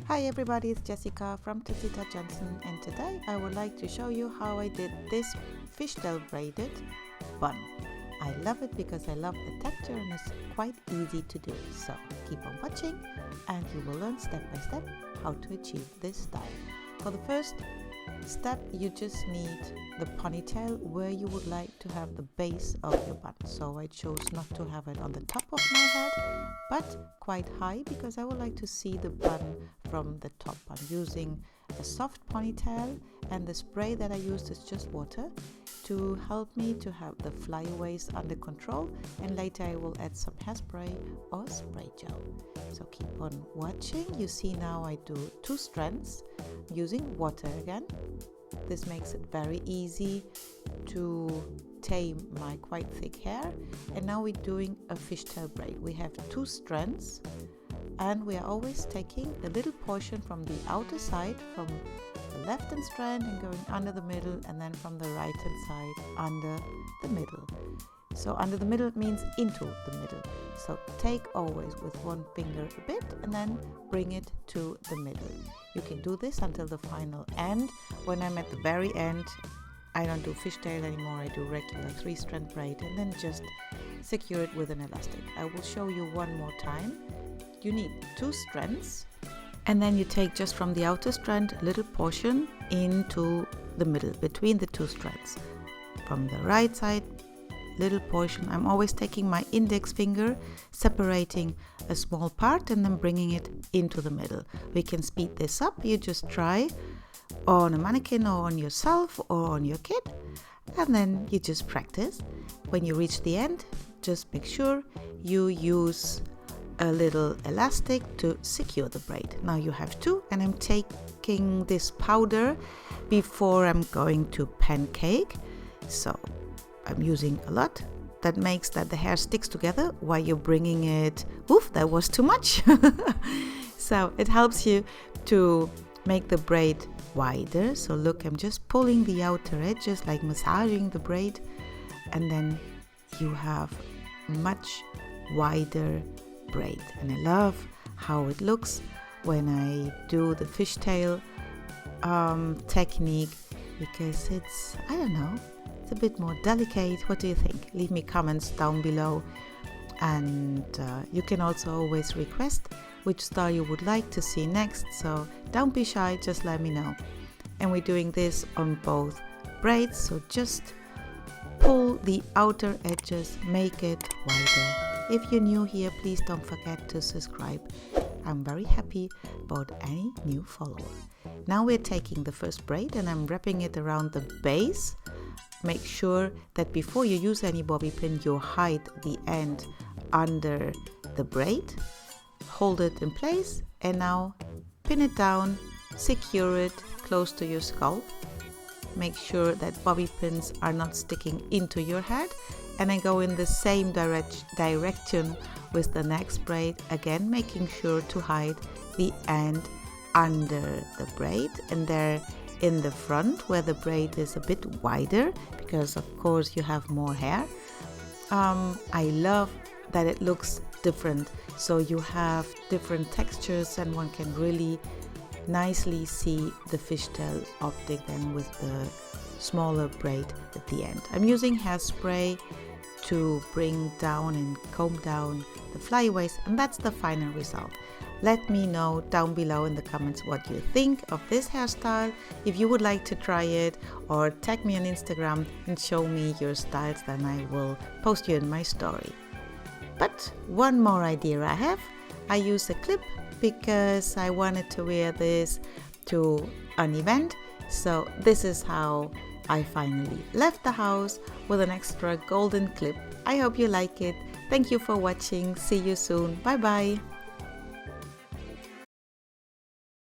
Hi everybody, it's Jessica from Trencita Johnson, and today I would like to show you how I did this fishtail braided bun. I love it because I love the texture and it's quite easy to do. So keep on watching and you will learn step by step how to achieve this style. For the first step, you just need the ponytail where you would like to have the base of your bun. So I chose not to have it on the top of my head, but quite high because I would like to see the bun from the top. I'm using a soft ponytail and the spray that I used is just water to help me to have the flyaways under control, and later I will add some hairspray or spray gel. So keep on watching. You see now I do 2 strands using water again. This makes it very easy to tame my quite thick hair. And now we're doing a fishtail braid. We have 2 strands and we are always taking a little portion from the outer side, from the left hand strand, and going under the middle, and then from the right hand side under the middle. So under the middle means into the middle. So take always with one finger a bit and then bring it to the middle. You can do this until the final end. When I'm at the very end, I don't do fishtail anymore, I do regular 3-strand braid and then just secure it with an elastic. I will show you one more time. You need 2 strands and then you take just from the outer strand a little portion into the middle between the 2 strands. From the right side, little portion. I'm always taking my index finger, separating a small part and then bringing it into the middle. We can speed this up. You just try on a mannequin or on yourself or on your kid, and then you just practice. When you reach the end, just make sure you use a little elastic to secure the braid. Now you have 2, and I'm taking this powder before I'm going to pancake. So I'm using a lot. That makes that the hair sticks together while you're bringing it. Oof, that was too much. So it helps you to make the braid wider. So look, I'm just pulling the outer edges, like massaging the braid, and then you have much wider braid. And I love how it looks when I do the fishtail technique, because it's, I don't know, a bit more delicate. What do you think? Leave me comments down below, and you can also always request which style you would like to see next, so don't be shy, just let me know. And we're doing this on both braids, so just pull the outer edges, make it wider. If you're new here, please don't forget to subscribe. I'm very happy about any new follower. Now we're taking the first braid and I'm wrapping it around the base. Make sure that before you use any bobby pin, you hide the end under the braid. Hold it in place and now pin it down, secure it close to your scalp. Make sure that bobby pins are not sticking into your head, and then go in the same direction with the next braid, again making sure to hide the end under the braid, and there in the front where the braid is a bit wider because of course you have more hair. I love that it looks different, so you have different textures and one can really nicely see the fishtail optic then with the smaller braid at the end. I'm using hairspray to bring down and comb down the flyaways, and that's the final result. Let me know down below in the comments what you think of this hairstyle. If you would like to try it, or tag me on Instagram and show me your styles, then I will post you in my story. But one more idea I have. I use a clip because I wanted to wear this to an event. So this is how I finally left the house, with an extra golden clip. I hope you like it. Thank you for watching. See you soon. Bye bye.